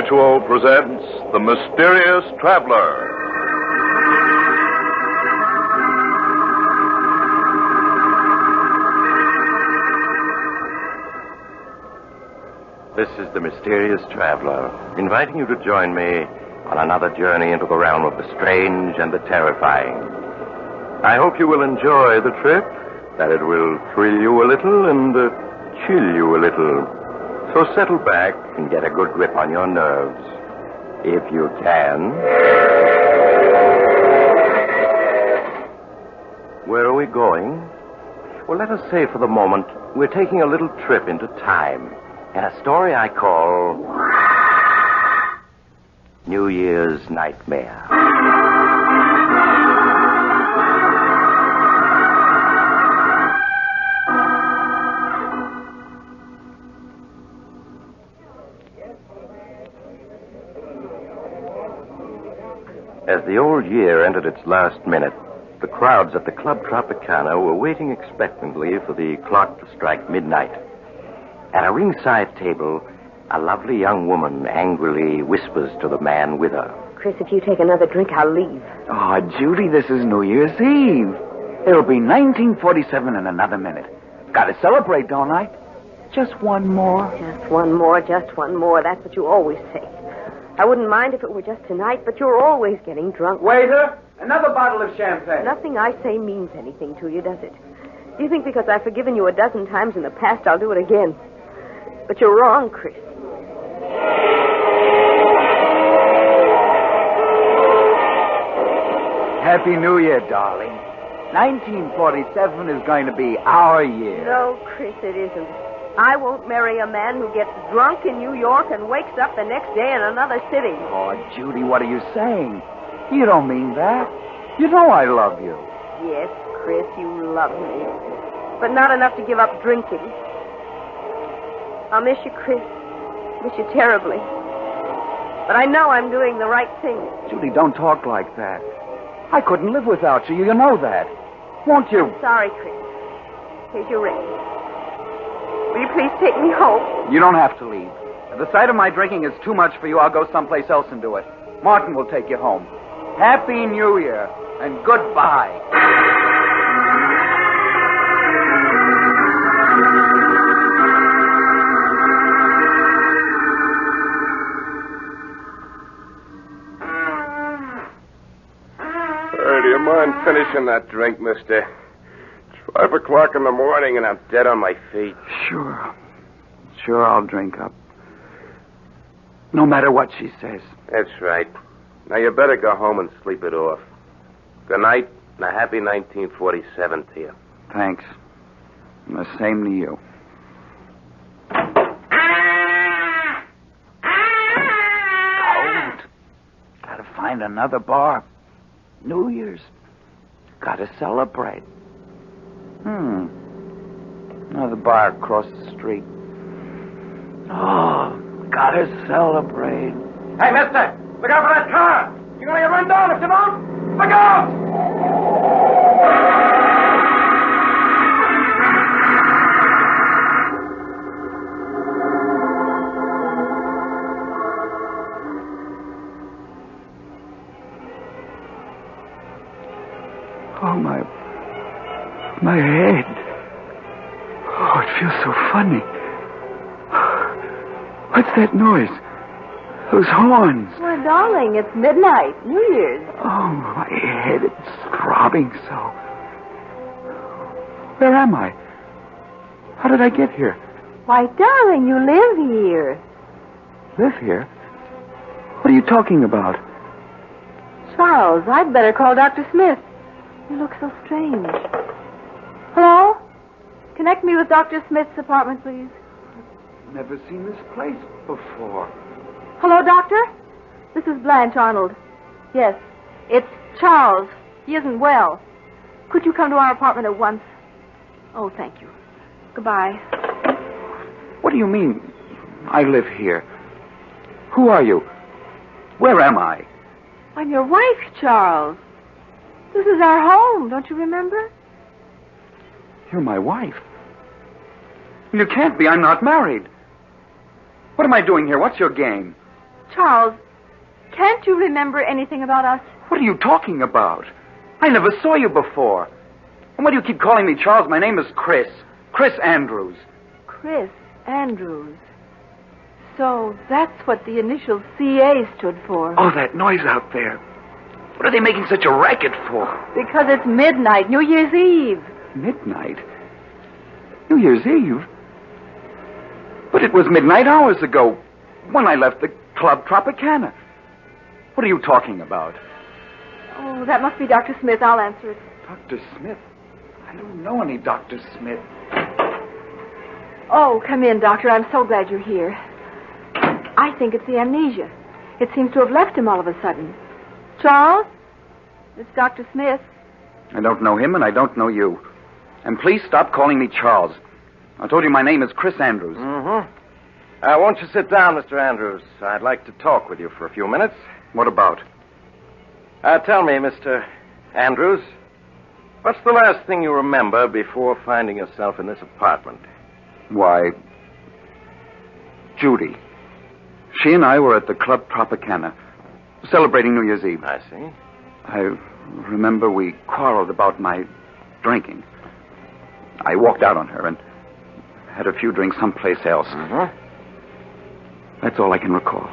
Mutual presents The Mysterious Traveler. This is The Mysterious Traveler, inviting you to join me on another journey into the realm of the strange and the terrifying. I hope you will enjoy the trip, that it will thrill you a little and chill you a little. So settle back and get a good grip on your nerves, if you can. Where are we going? Well, let us say for the moment we're taking a little trip into time in a story I call New Year's Nightmare. As the old year entered its last minute, the crowds at the Club Tropicana were waiting expectantly for the clock to strike midnight. At a ringside table, a lovely young woman angrily whispers to the man with her. Chris, if you take another drink, I'll leave. Oh, Judy, this is New Year's Eve. It'll be 1947 in another minute. Gotta celebrate, don't I? Just one more. Just one more, just one more. That's what you always say. I wouldn't mind if it were just tonight, but you're always getting drunk. Waiter, another bottle of champagne. Nothing I say means anything to you, does it? Do you think because I've forgiven you a dozen times in the past, I'll do it again? But you're wrong, Chris. Happy New Year, darling. 1947 is going to be our year. No, Chris, it isn't. I won't marry a man who gets drunk in New York and wakes up the next day in another city. Oh, Judy, what are you saying? You don't mean that. You know I love you. Yes, Chris, you love me. But not enough to give up drinking. I'll miss you, Chris. Miss you terribly. But I know I'm doing the right thing. Judy, don't talk like that. I couldn't live without you. You know that. Won't you? Sorry, Chris. Here's your ring. Will you please take me home? You don't have to leave. If the sight of my drinking is too much for you, I'll go someplace else and do it. Martin will take you home. Happy New Year and goodbye. Do you mind finishing that drink, mister? It's 5 o'clock in the morning and I'm dead on my feet. Sure, I'll drink up. No matter what she says. That's right. Now you better go home and sleep it off. Good night and a happy 1947 to you. Thanks. And the same to you. Cold. Gotta find another bar. New Year's. Gotta celebrate. Another bar across the street. Oh, gotta celebrate. Hey, mister, look out for that car. You're gonna get run down if you don't. Look out! Oh, my head. Oh, it feels so funny. What's that noise? Those horns. Well, darling, it's midnight. New Year's. Oh, my head, it's throbbing so. Where am I? How did I get here? Why, darling, you live here. Live here? What are you talking about? Charles, I'd better call Dr. Smith. You look so strange. Hello? Connect me with Dr. Smith's apartment, please. Never seen this place before. Hello, Doctor? This is Blanche Arnold. Yes, it's Charles. He isn't well. Could you come to our apartment at once? Oh, thank you. Goodbye. What do you mean, I live here? Who are you? Where am I? I'm your wife, Charles. This is our home, don't you remember? You're my wife. You can't be. I'm not married. What am I doing here? What's your game? Charles, can't you remember anything about us? What are you talking about? I never saw you before. And why do you keep calling me Charles? My name is Chris. Chris Andrews. Chris Andrews. So that's what the initial CA stood for. Oh, that noise out there. What are they making such a racket for? Because it's midnight, New Year's Eve. Midnight? New Year's Eve? But it was midnight hours ago when I left the Club Tropicana. What are you talking about? Oh, that must be Dr. Smith. I'll answer it. Dr. Smith? I don't know any Dr. Smith. Oh, come in, Doctor. I'm so glad you're here. I think it's the amnesia. It seems to have left him all of a sudden. Charles? It's Dr. Smith. I don't know him, and I don't know you. And please stop calling me Charles. I told you my name is Chris Andrews. Mm-hmm. Won't you sit down, Mr. Andrews? I'd like to talk with you for a few minutes. What about? Tell me, Mr. Andrews, what's the last thing you remember before finding yourself in this apartment? Why, Judy. She and I were at the Club Tropicana, celebrating New Year's Eve. I see. I remember we quarreled about my drinking. I walked out on her and had a few drinks someplace else. Mm-hmm. That's all I can recall.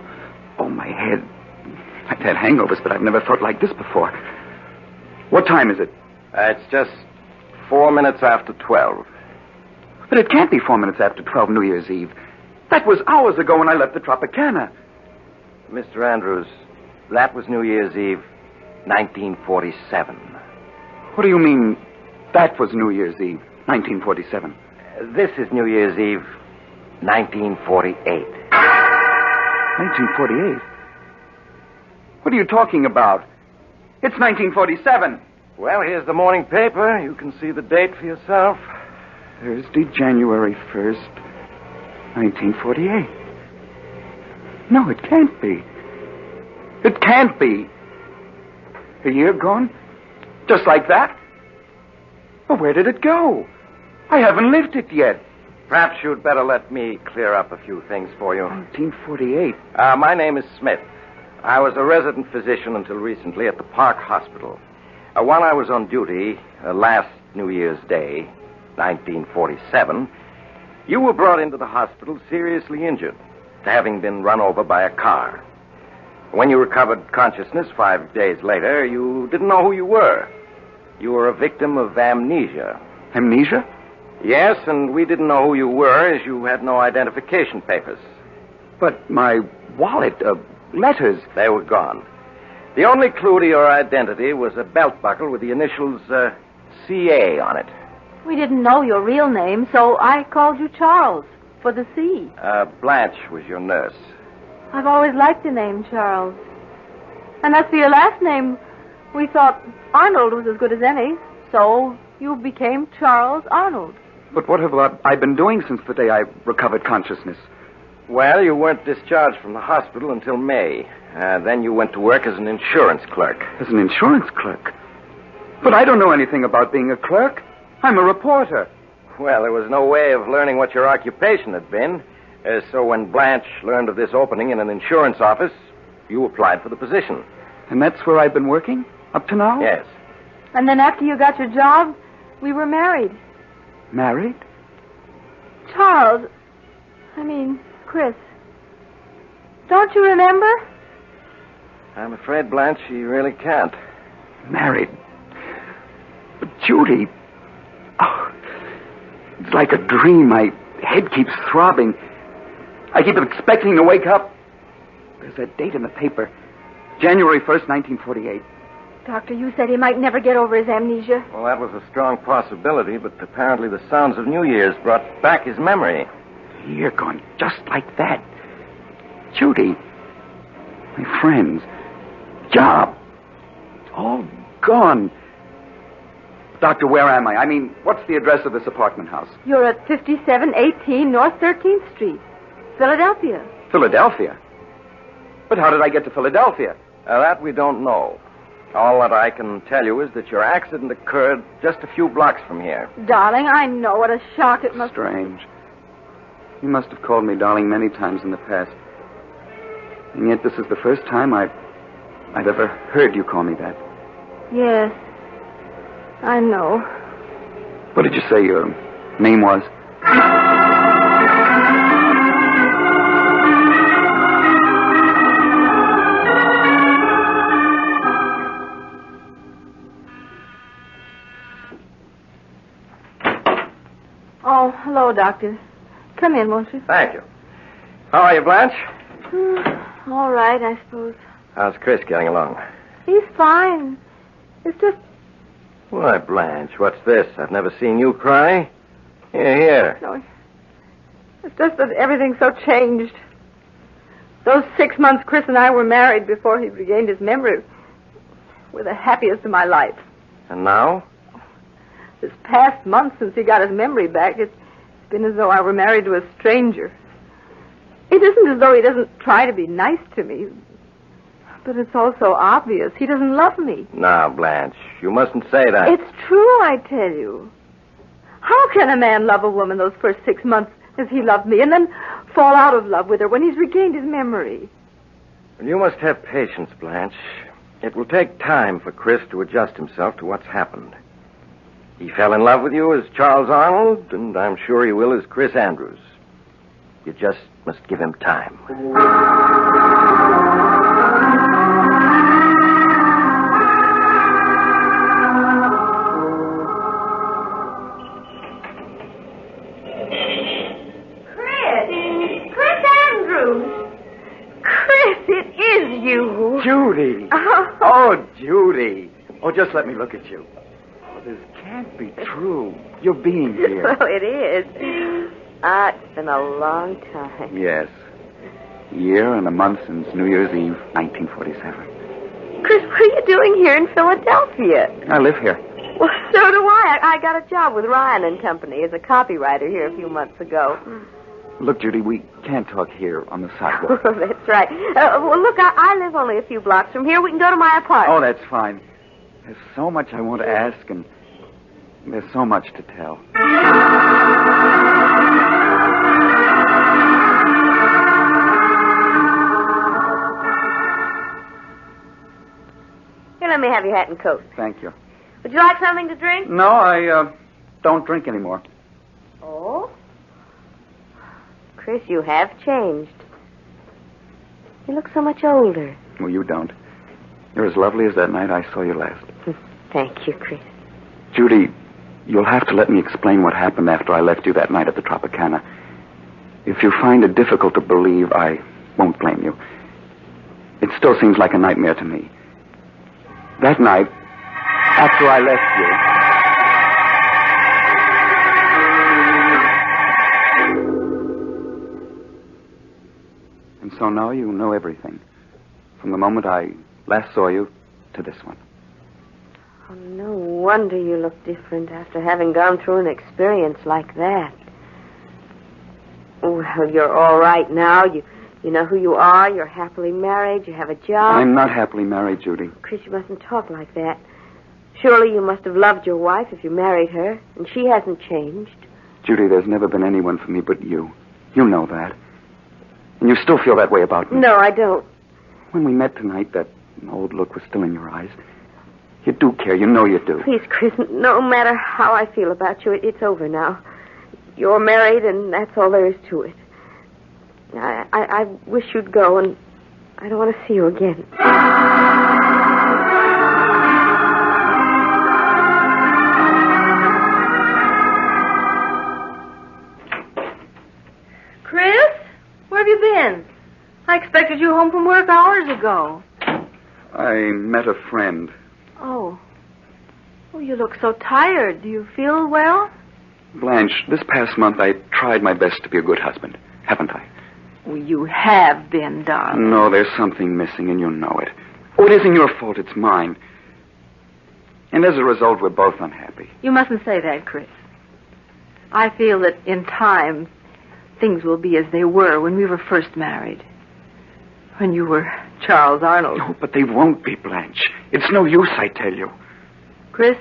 Oh, my head. I've had hangovers, but I've never felt like this before. What time is it? It's just 4 minutes after 12. But it can't be 4 minutes after 12 New Year's Eve. That was hours ago when I left the Tropicana. Mr. Andrews, that was New Year's Eve, 1947. What do you mean, that was New Year's Eve, 1947? This is New Year's Eve, 1948. 1948? What are you talking about? It's 1947. Well, here's the morning paper. You can see the date for yourself. Thursday, January 1st, 1948. No, it can't be. It can't be. A year gone? Just like that? Well, where did it go? I haven't lived it yet. Perhaps you'd better let me clear up a few things for you. 1948. My name is Smith. I was a resident physician until recently at the Park Hospital. While I was on duty last New Year's Day, 1947, you were brought into the hospital seriously injured, having been run over by a car. When you recovered consciousness 5 days later, you didn't know who you were. You were a victim of amnesia. Amnesia? Yes, and we didn't know who you were as you had no identification papers. But my wallet, letters. They were gone. The only clue to your identity was a belt buckle with the initials CA on it. We didn't know your real name, so I called you Charles for the C. Blanche was your nurse. I've always liked the name Charles. And as for your last name, we thought Arnold was as good as any, so you became Charles Arnold. But what have I been doing since the day I recovered consciousness? Well, you weren't discharged from the hospital until May. Then you went to work as an insurance clerk. As an insurance clerk? But I don't know anything about being a clerk. I'm a reporter. Well, there was no way of learning what your occupation had been. So when Blanche learned of this opening in an insurance office, you applied for the position. And that's where I've been working up to now? Yes. And then after you got your job, we were married. Married? Charles, Chris. Don't you remember? I'm afraid, Blanche, you really can't. Married? But Judy... Oh, it's like a dream. My head keeps throbbing. I keep expecting to wake up. There's that date in the paper. January 1st, 1948. Doctor, you said he might never get over his amnesia. Well, that was a strong possibility, but apparently the sounds of New Year's brought back his memory. You're gone just like that. Judy. My friends. Job. All gone. Doctor, where am I? What's the address of this apartment house? You're at 5718 North 13th Street, Philadelphia. Philadelphia? But how did I get to Philadelphia? That we don't know. All that I can tell you is that your accident occurred just a few blocks from here. Darling, I know what a shock it must be. Strange. You must have called me darling many times in the past. And yet this is the first time I've ever heard you call me that. Yes. I know. What did you say your name was? Oh, hello, Doctor. Come in, won't you? Thank you. How are you, Blanche? All right, I suppose. How's Chris getting along? He's fine. It's just... Why, Blanche, what's this? I've never seen you cry. Here. No, it's just that everything's so changed. Those 6 months Chris and I were married before he regained his memory were the happiest of my life. And now? This past month since he got his memory back, it's been as though I were married to a stranger. It isn't as though he doesn't try to be nice to me, but it's also obvious he doesn't love me. Now, Blanche, you mustn't say that. It's true, I tell you. How can a man love a woman those first 6 months as he loved me and then fall out of love with her when he's regained his memory? You must have patience, Blanche. It will take time for Chris to adjust himself to what's happened. He fell in love with you as Charles Arnold, and I'm sure he will as Chris Andrews. You just must give him time. Chris Andrews! Chris, it is you! Judy! Oh, Judy! Oh, just let me look at you. Oh, this can't be true. You're being here. Well, it is. It's been a long time. Yes. A year and a month since New Year's Eve, 1947. Chris, what are you doing here in Philadelphia? I live here. Well, so do I. I got a job with Ryan and Company as a copywriter here a few months ago. Look, Judy, we can't talk here on the sidewalk. That's right. Well, look, I live only a few blocks from here. We can go to my apartment. Oh, that's fine. There's so much I want to ask, and there's so much to tell. Here, let me have your hat and coat. Thank you. Would you like something to drink? No, I don't drink anymore. Oh? Chris, you have changed. You look so much older. Well, you don't. You're as lovely as that night I saw you last. Thank you, Chris. Judy, you'll have to let me explain what happened after I left you that night at the Tropicana. If you find it difficult to believe, I won't blame you. It still seems like a nightmare to me. That night, after I left you... And so now you know everything. From the moment I last saw you to this one. Oh, no wonder you look different after having gone through an experience like that. Well, you're all right now. You know who you are. You're happily married. You have a job. I'm not happily married, Judy. Chris, you mustn't talk like that. Surely you must have loved your wife if you married her, and she hasn't changed. Judy, there's never been anyone for me but you. You know that. And you still feel that way about me. No, I don't. When we met tonight, that old look was still in your eyes. You do care. You know you do. Please, Chris, no matter how I feel about you, it's over now. You're married, and that's all there is to it. I wish you'd go, and I don't want to see you again. Chris, where have you been? I expected you home from work hours ago. I met a friend. Oh. Oh, you look so tired. Do you feel well? Blanche, this past month I tried my best to be a good husband, haven't I? Well, you have been, darling. No, there's something missing, and you know it. Oh, it isn't your fault, it's mine. And as a result, we're both unhappy. You mustn't say that, Chris. I feel that in time, things will be as they were when we were first married. When you were Charles Arnold. No, but they won't be, Blanche. It's no use, I tell you. Chris,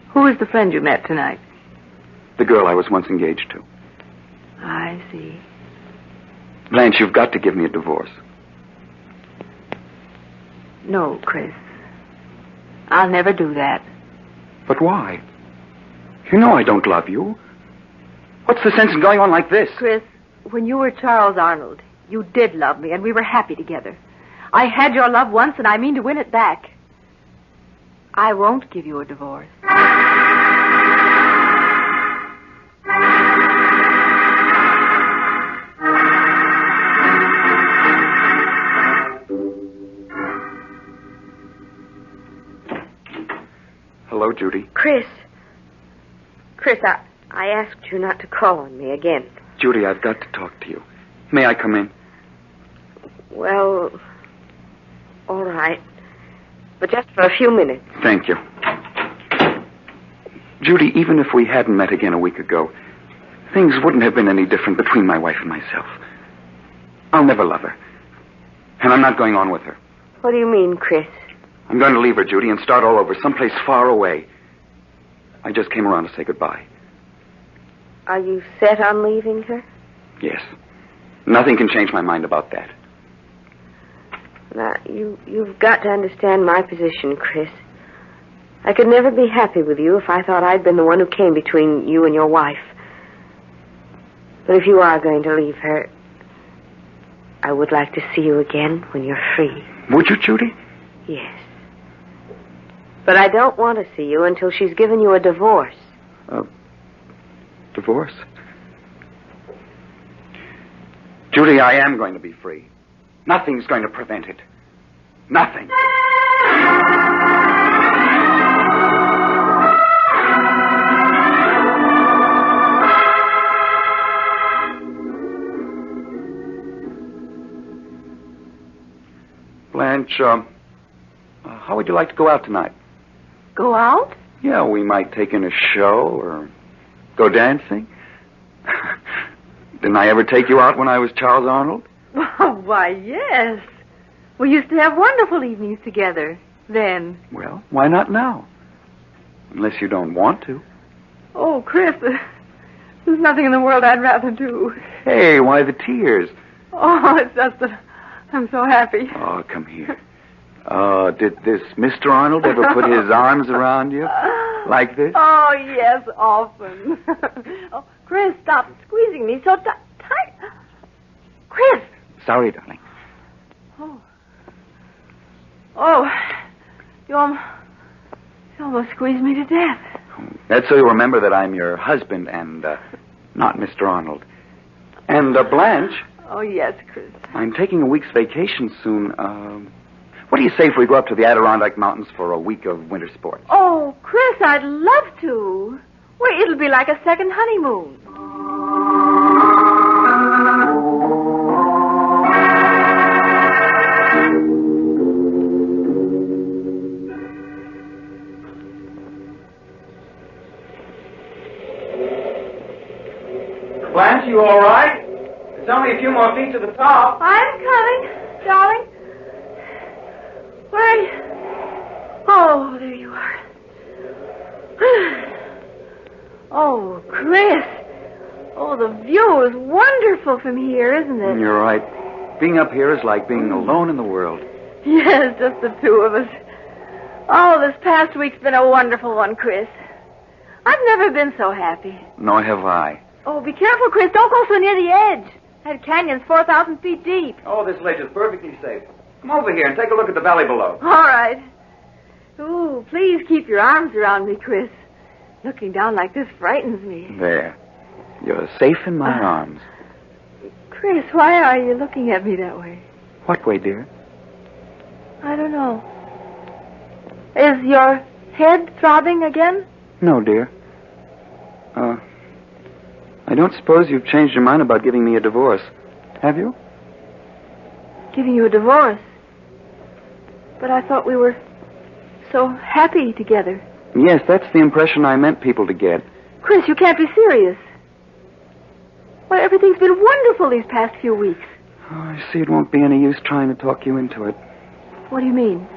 who is the friend you met tonight? The girl I was once engaged to. I see. Blanche, you've got to give me a divorce. No, Chris. I'll never do that. But why? You know I don't love you. What's the sense in going on like this? Chris, when you were Charles Arnold, you did love me, and we were happy together. I had your love once, and I mean to win it back. I won't give you a divorce. Hello, Judy. Chris, I asked you not to call on me again. Judy, I've got to talk to you. May I come in? Well, all right. But just for a few minutes. Thank you. Judy, even if we hadn't met again a week ago, things wouldn't have been any different between my wife and myself. I'll never love her. And I'm not going on with her. What do you mean, Chris? I'm going to leave her, Judy, and start all over, someplace far away. I just came around to say goodbye. Are you set on leaving her? Yes. Nothing can change my mind about that. Now, you've got to understand my position, Chris. I could never be happy with you if I thought I'd been the one who came between you and your wife. But if you are going to leave her, I would like to see you again when you're free. Would you, Judy? Yes. But I don't want to see you until she's given you a divorce. Divorce? Judy, I am going to be free. Nothing's going to prevent it. Nothing. Blanche, how would you like to go out tonight? Go out? Yeah, we might take in a show or go dancing. Didn't I ever take you out when I was Charles Arnold? Oh, why, yes. We used to have wonderful evenings together then. Well, why not now? Unless you don't want to. Oh, Chris, there's nothing in the world I'd rather do. Hey, why the tears? Oh, it's just that I'm so happy. Oh, come here. Did this Mr. Arnold ever put his arms around you like this? Oh, yes, often. Oh, Chris, stop squeezing me so tight. Chris. Sorry, darling. Oh, you almost squeezed me to death. That's so you remember that I'm your husband and not Mr. Arnold. And Blanche. Oh, yes, Chris. I'm taking a week's vacation soon. What do you say if we go up to the Adirondack Mountains for a week of winter sports? Oh, Chris, I'd love to. Well, it'll be like a second honeymoon. Blanche, you all right? It's only a few more feet to the top. I'm coming, darling. Where are you? Oh, there you are. Oh, Chris. Oh, the view is wonderful from here, isn't it? You're right. Being up here is like being alone in the world. Yes, just the two of us. Oh, this past week's been a wonderful one, Chris. I've never been so happy. Nor have I. Oh, be careful, Chris. Don't go so near the edge. That canyon's 4,000 feet deep. Oh, this ledge is perfectly safe. Come over here and take a look at the valley below. All right. Ooh, please keep your arms around me, Chris. Looking down like this frightens me. There. You're safe in my arms. Chris, why are you looking at me that way? What way, dear? I don't know. Is your head throbbing again? No, dear. I don't suppose you've changed your mind about giving me a divorce, have you? Giving you a divorce? But I thought we were so happy together. Yes, that's the impression I meant people to get. Chris, you can't be serious. Why, everything's been wonderful these past few weeks. Oh, I see it won't be any use trying to talk you into it. What do you mean?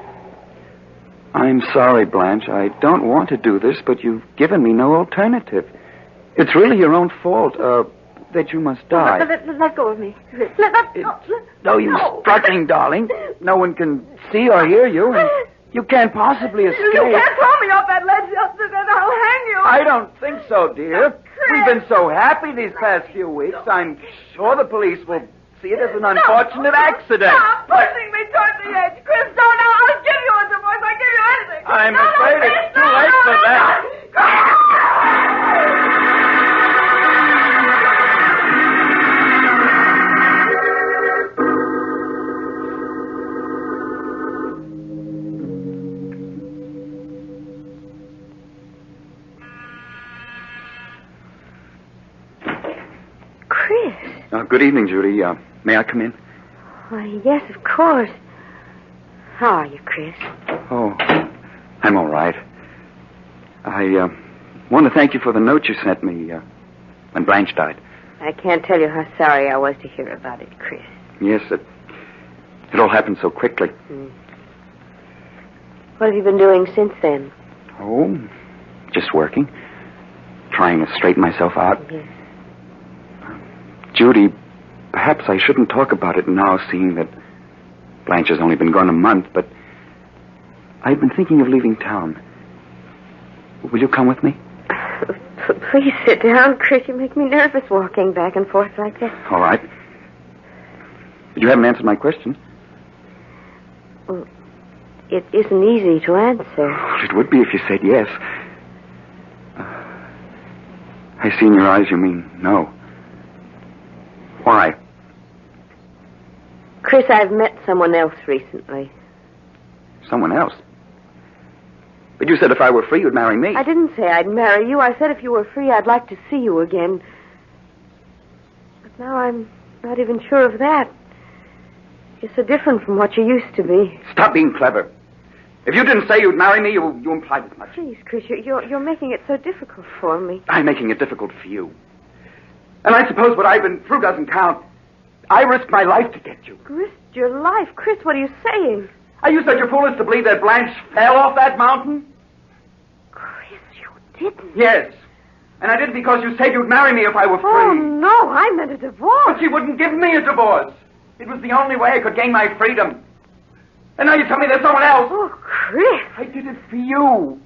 I'm sorry, Blanche. I don't want to do this, but you've given me no alternative. It's really your own fault. that you must die. Let go of me. No use struggling, darling. No one can see or hear you, and you can't possibly escape. You can't throw me off that ledge, then I'll hang you. I don't think so, dear. We've been so happy these past few weeks. I'm sure the police will see it as an unfortunate accident. Stop pushing me toward the edge. Chris, don't. I'll give you a divorce. I'll give you anything. I'm afraid it's too late for that. Good evening, Judy. May I come in? Why, yes, of course. How are you, Chris? Oh, I'm all right. I want to thank you for the note you sent me when Blanche died. I can't tell you how sorry I was to hear about it, Chris. Yes, it all happened so quickly. What have you been doing since then? Oh, just working. Trying to straighten myself out. Yes. Judy, perhaps I shouldn't talk about it now, seeing that Blanche has only been gone a month, but I've been thinking of leaving town. Will you come with me? Please sit down, Chris. You make me nervous walking back and forth like that. All right. But you haven't answered my question. Well, it isn't easy to answer. Well, it would be if you said yes. I see in your eyes you mean no. Why? Chris, I've met someone else recently. Someone else? But you said if I were free, you'd marry me. I didn't say I'd marry you. I said if you were free, I'd like to see you again. But now I'm not even sure of that. You're so different from what you used to be. Stop being clever. If you didn't say you'd marry me, you implied as much. Please, Chris, you're making it so difficult for me. I'm making it difficult for you. And I suppose what I've been through doesn't count. I risked my life to get you. Risked your life? Chris, what are you saying? Are you such a fool as to believe that Blanche fell off that mountain? Chris, you didn't. Yes. And I did it because you said you'd marry me if I were free. Oh, no, I meant a divorce. But she wouldn't give me a divorce. It was the only way I could gain my freedom. And now you tell me there's someone else. Oh, Chris. I did it for you.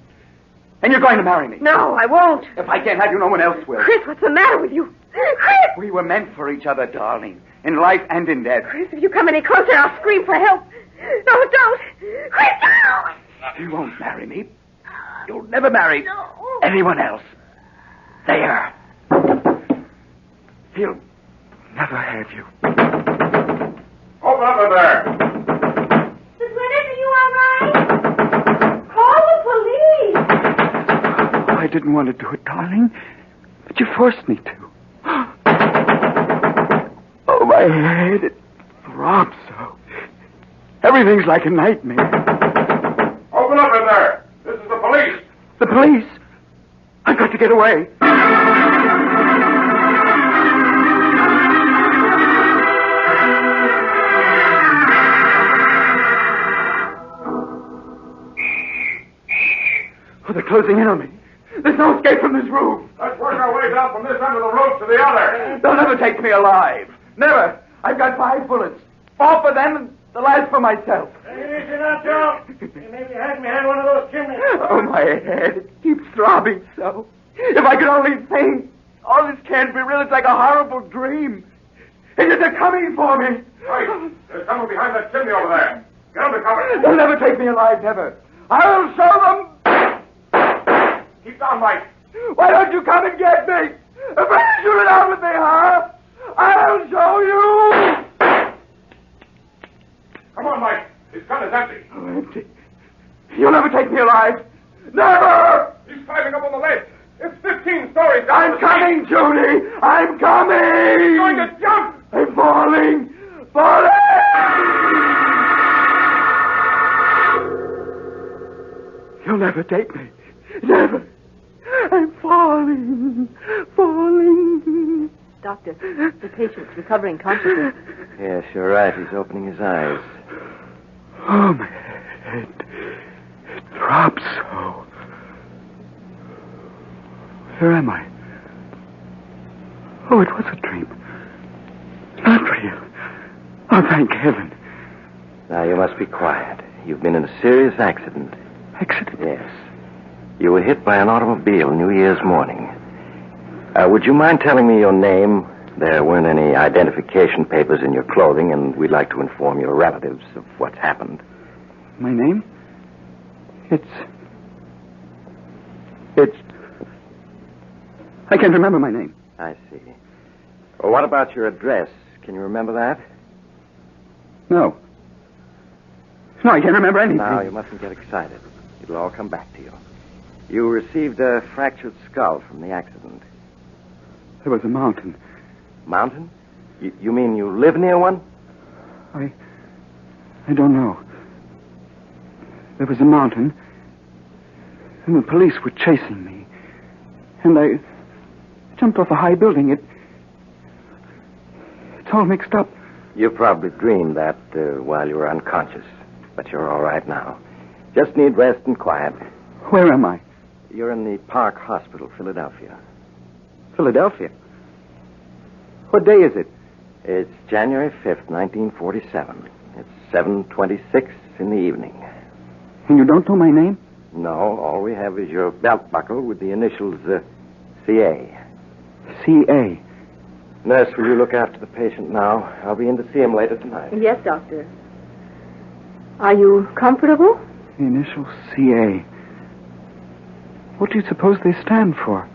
And you're going to marry me. No, I won't. If I can't have you, no one else will. Chris, what's the matter with you? Chris! We were meant for each other, darling. In life and in death. Chris, if you come any closer, I'll scream for help. No, don't. Chris, no! You won't marry me. You'll never marry anyone else. There. He'll never have you. Open up in there. Miss Lennox, are you all right? Call the police. I didn't want to do it, darling. But you forced me to. Oh, my head, it throbs so. Everything's like a nightmare. Open up in there. This is the police. The police? I've got to get away. Oh, they're closing in on me. There's no escape from this room. Let's work our way down from this end of the rope to the other. They'll never take me alive. Never. I've got 5 bullets. 4 for them and the last for myself. Hey, sit down, Joe. Maybe hide behind one of those chimneys. Oh, my head. It keeps throbbing so. If I could only think. Oh, this can't be real. It's like a horrible dream. They're coming for me. Hey, there's someone behind that chimney over there. Get under cover. They'll never take me alive, never. I'll show them. Keep down, Mike. Why don't you come and get me? If I shoot it out with me, huh? I'll show you. Come on, Mike. His gun is empty. Oh, empty. You'll never take me alive. Never! He's climbing up on the ledge. It's 15 stories down. I'm coming, Judy. I'm coming. He's going to jump. I'm falling. Falling! You'll never take me. Never. I'm falling. Falling. Doctor, the patient's recovering consciousness. Yes, you're right. He's opening his eyes. Oh, my head. It throbs so. Where am I? Oh, it was a dream. Not real. Oh, thank heaven. Now, you must be quiet. You've been in a serious accident. Accident? Yes. You were hit by an automobile New Year's morning. Would you mind telling me your name? There weren't any identification papers in your clothing, and we'd like to inform your relatives of what's happened. My name? It's... I can't remember my name. I see. Well, what about your address? Can you remember that? No. No, I can't remember anything. Now, you mustn't get excited. It'll all come back to you. You received a fractured skull from the accident. There was a mountain. Mountain? You mean you live near one? I don't know. There was a mountain, and the police were chasing me. And I jumped off a high building. It's all mixed up. You probably dreamed that while you were unconscious. But you're all right now. Just need rest and quiet. Where am I? You're in the Park Hospital, Philadelphia. Philadelphia? What day is it? It's January 5th, 1947. It's 7:26 in the evening. And you don't know my name? No, all we have is your belt buckle with the initials CA. C.A. Nurse, will you look after the patient now? I'll be in to see him later tonight. Yes, Doctor. Are you comfortable? The initials C.A. What do you suppose they stand for?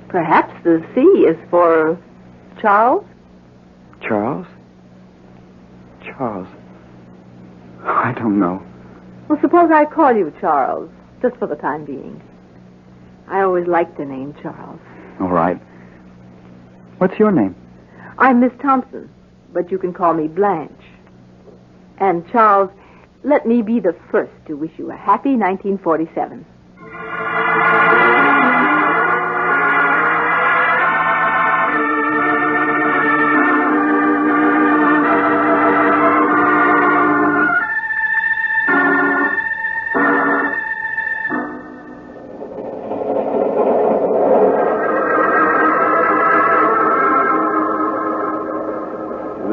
Perhaps the C is for Charles? Charles? Charles? I don't know. Well, suppose I call you Charles, just for the time being. I always liked the name Charles. All right. What's your name? I'm Miss Thompson, but you can call me Blanche. And Charles, let me be the first to wish you a happy 1947.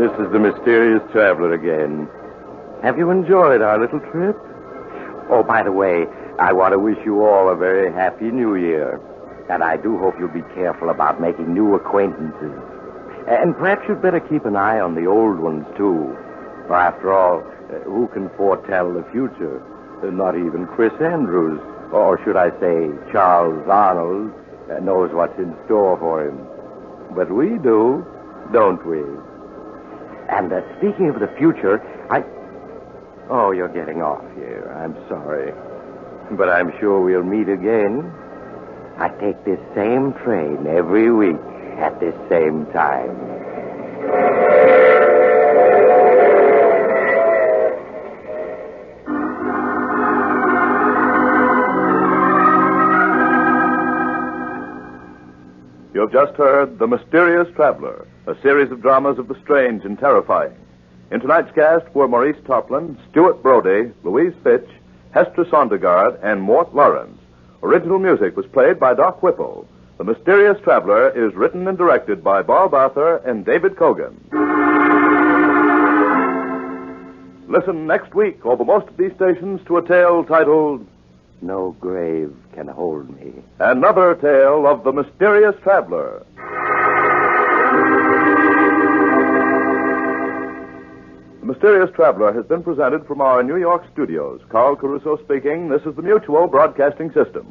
This is the mysterious traveler again. Have you enjoyed our little trip? Oh, by the way, I want to wish you all a very happy New Year. And I do hope you'll be careful about making new acquaintances. And perhaps you'd better keep an eye on the old ones, too. For after all, who can foretell the future? Not even Chris Andrews, or should I say Charles Arnold, knows what's in store for him. But we do, don't we? And speaking of the future, Oh, you're getting off here. I'm sorry. But I'm sure we'll meet again. I take this same train every week at this same time. You have just heard The Mysterious Traveler, a series of dramas of the strange and terrifying. In tonight's cast were Maurice Tarplin, Stuart Brody, Louise Fitch, Hester Sondergaard, and Mort Lawrence. Original music was played by Doc Whipple. The Mysterious Traveler is written and directed by Bob Arthur and David Kogan. Listen next week over most of these stations to a tale titled No Grave Can Hold Me. Another Tale of the Mysterious Traveler. The Mysterious Traveler has been presented from our New York studios. Carl Caruso speaking. This is the Mutual Broadcasting System.